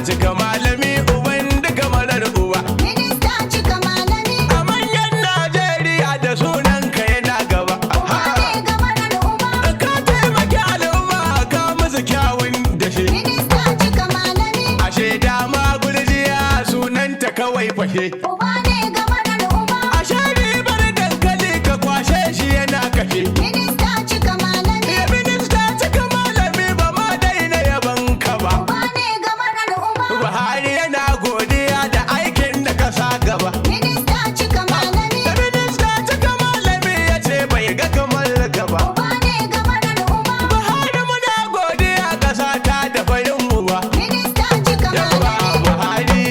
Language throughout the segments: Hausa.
cika malami uban duka marar uba. Minista cika malami. A manyan Najeriya da sunanka yana gaba. Uba ne ga marar uba. Ka taimaki al'umma ka musu kyawun da shi. Minista cika malami. Ashe dama gurjiya sunanta kawai fashe. Uba ne ga marar uba. Ashe ribar dankali ka kwashe shi yana kashe. Minista cika malami. Minista cika malami ba ma daina yaban ka ba. Uba ne ga marar uba. Buhari yana godiya da aikin da ka sa gaba. Minista cika malami. Minista cika malami ya ce bai ga kamar gaba. Uba ne ga marar uba. Buhari muna godiya ƙasa ta da farin uba. Minista cika Yawa malami. Buhari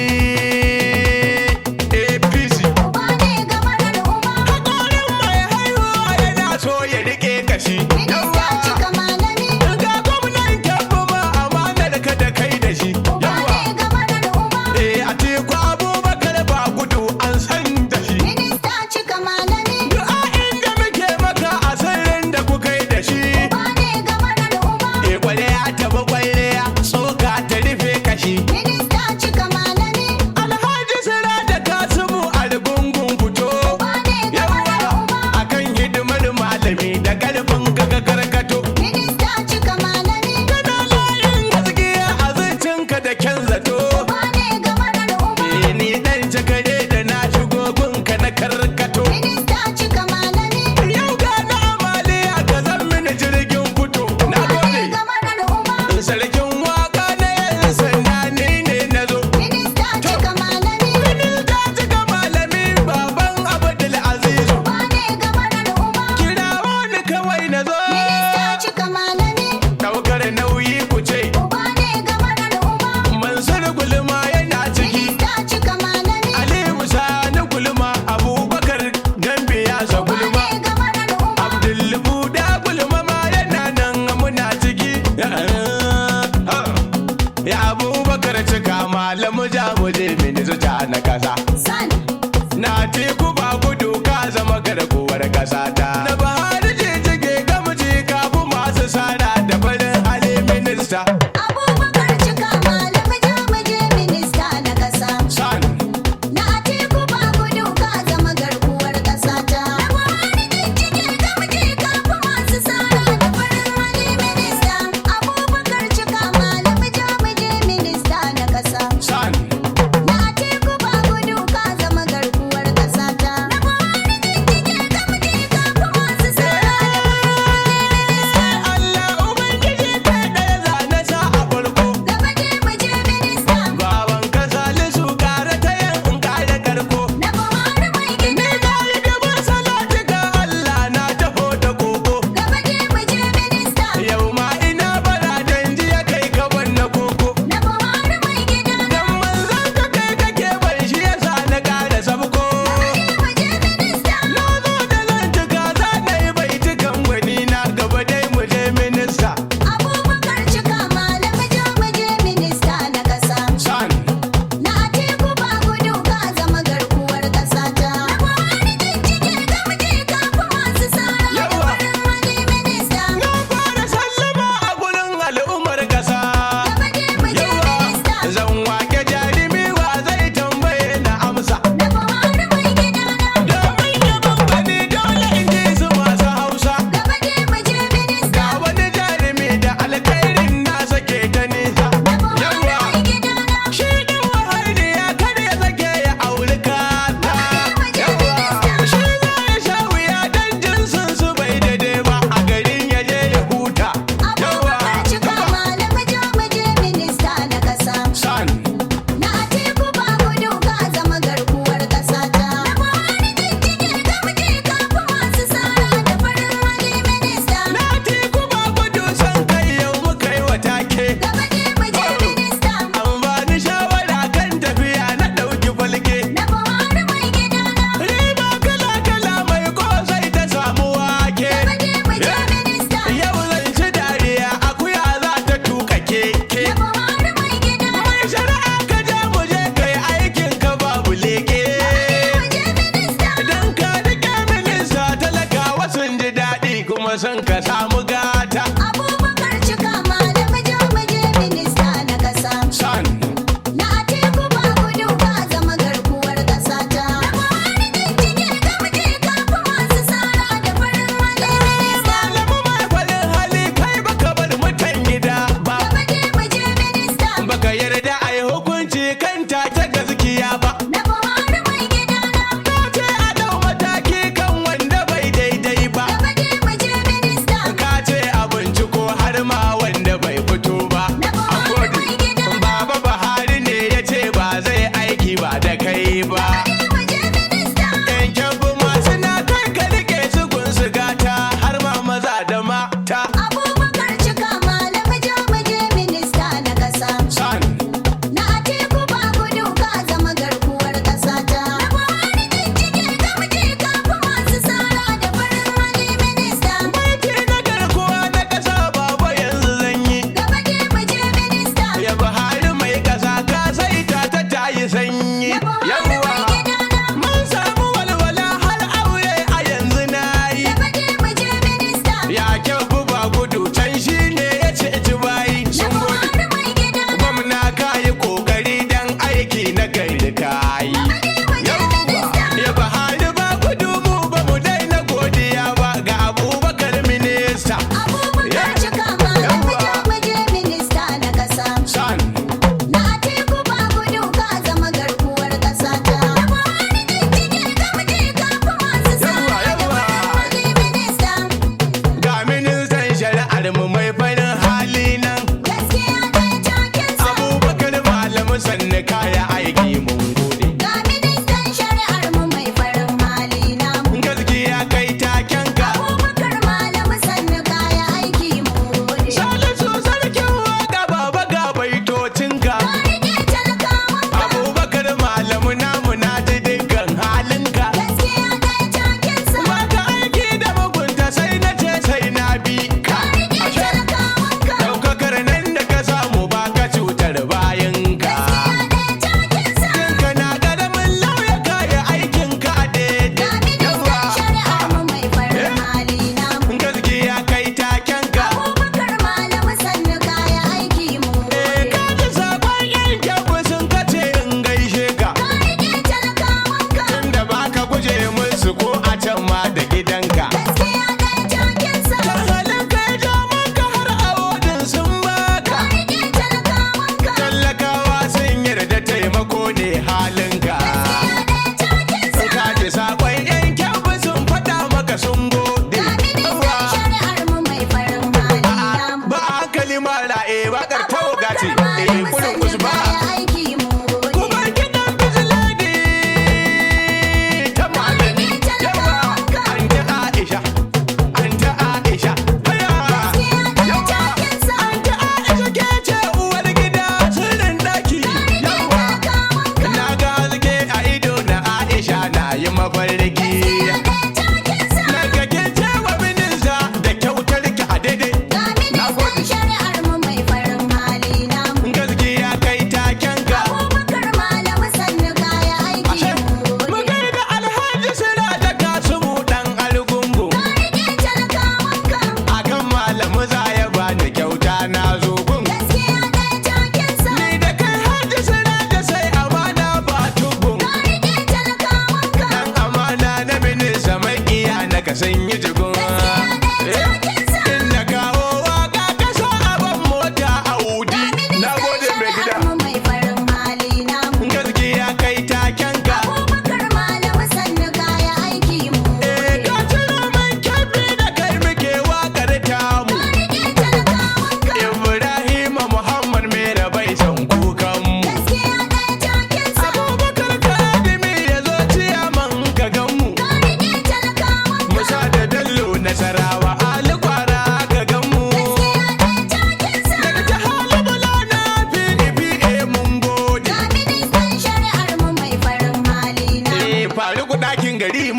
APC. Uba ne ga marar uba. Hakorin mai haihuwa yana so ya rike kashi. Minista cika malami. Ga gwamnan Kebbi ma amanar ka da kai da shi. Uba ne ga marar uba. Atiku Abubakar ba gudu an san da shi. Minista cika malami. Du'a'in da muke maka a sirrin da kuka yi da shi. Uba ne ga marar uba. Kwalliya ta bi kwalliya tsoka ta rufe kashi. Minista cika malami. Alhaji Sira da Kasimu Algungun fito. Uba ne ga marar uba. Akan hidimar malami da karfin kaga karkato. Minista cika malami. Kana layin gaskiya a zucinka da kyan zato. Uba ne ga marar uba. Ni dan jakare da na shigo gunka na karkato. Minista cika malami. Yau ga na amaliya ka zan mini jirgin fito. Na Uba ne gode. ga marar uba. Sarkin waka na yanzu sanda ni ne na zo. Minista cika malami. Minista cika malami baban Abdul Aziz. Uba ne ga marar uba. Kirawo ni kawai na zo. Minista cika malami. Daukar nauyi ku ce. Uba ne ga marar uba. Mansur Gulma yana ciki. Minista cika malami. Aliyu Sani Gulma Abubakar Gambe ya sa Uba Gulma. ne ga marar uba. Abdul Buda Gulma ma yana nan muna ciki. Ya Abubakar cika malamu jamuje mini zuta na kasa. San. Na teku ba gudu ka zama garkuwar kasa ta. Na Buhari jijjige gamuji kafin masu sada da farin hali minista. Abubakar cika malami jamuje minista na kasa. San. Na Atiku ba gudu ka zama garkuwar kasa ta. Na Buhari jijjige gamji kafin masu sara da farin hali minista. Abubakar cika malami jamuje minista na kasa. San. Na Atiku ba gudu ka zama garkuwar kasa ta.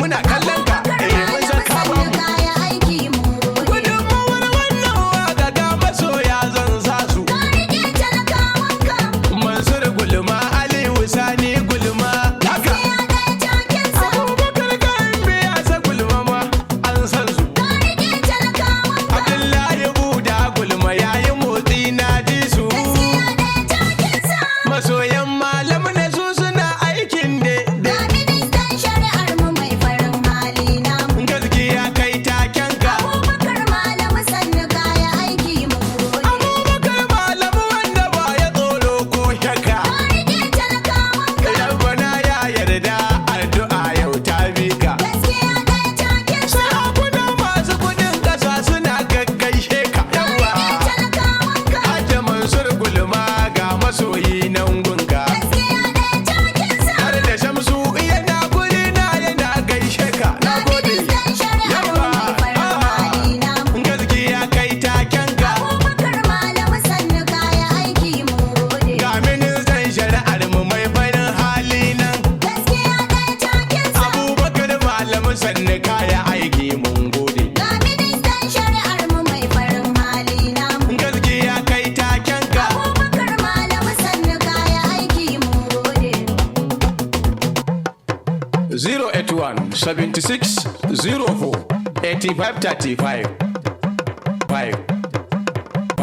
muna kallon ka mun san ka ba mu kaya aiki mun gode. gudunmawar wannan waka ga masoya zan sa su Ka rike talakawanka, Mansur Gulma Aliyu Sani Gulma haka ya ɗaya takinsa. Abubakar Gambe ya sa Gulma ma an san su Ka rike talakawanka, Abdullahi Buda Gulma yayi motsi na ji su ya ɗaya takinsa. masoyan malam na su suna aikin Ga daidai ministan shari'ar mu mai farin hali namu. gaskiya kai taken ka Abubakar Malamu sannu kaya aiki mun gode. Abubakar malam wanda ba ya tsoro ko shakka Ka rike talakawanka, Rabbana ya yarda addu'a yau ta bi ka gaskiya ɗaya takinsa. sarakuna masu kudin kasa suna gaggaishe ka Ka yawa rike talakawanka, Hajji Mansur Gulma ga masoyi nan gunka gaskiya ɗaya takinsa. har da Shamsu yana guri na yana gaishe ka na gode Ministan shari'ar mu mai farin hali namu. gaskiya kai taken ka Abubakar Malamu sannu kaya aiki mun gode. ga ministan shari'ar mu mai farin hali nan Gaskiya ɗaya takinsa. Abubakar Malamu sannu kaya aiki mun gode Ga ministan shari'ar mu mai farin hali namu. gaskiya kai taken ka Abubakar Malamu sannu kaya aiki mun gode. 081 76 04 85 35 5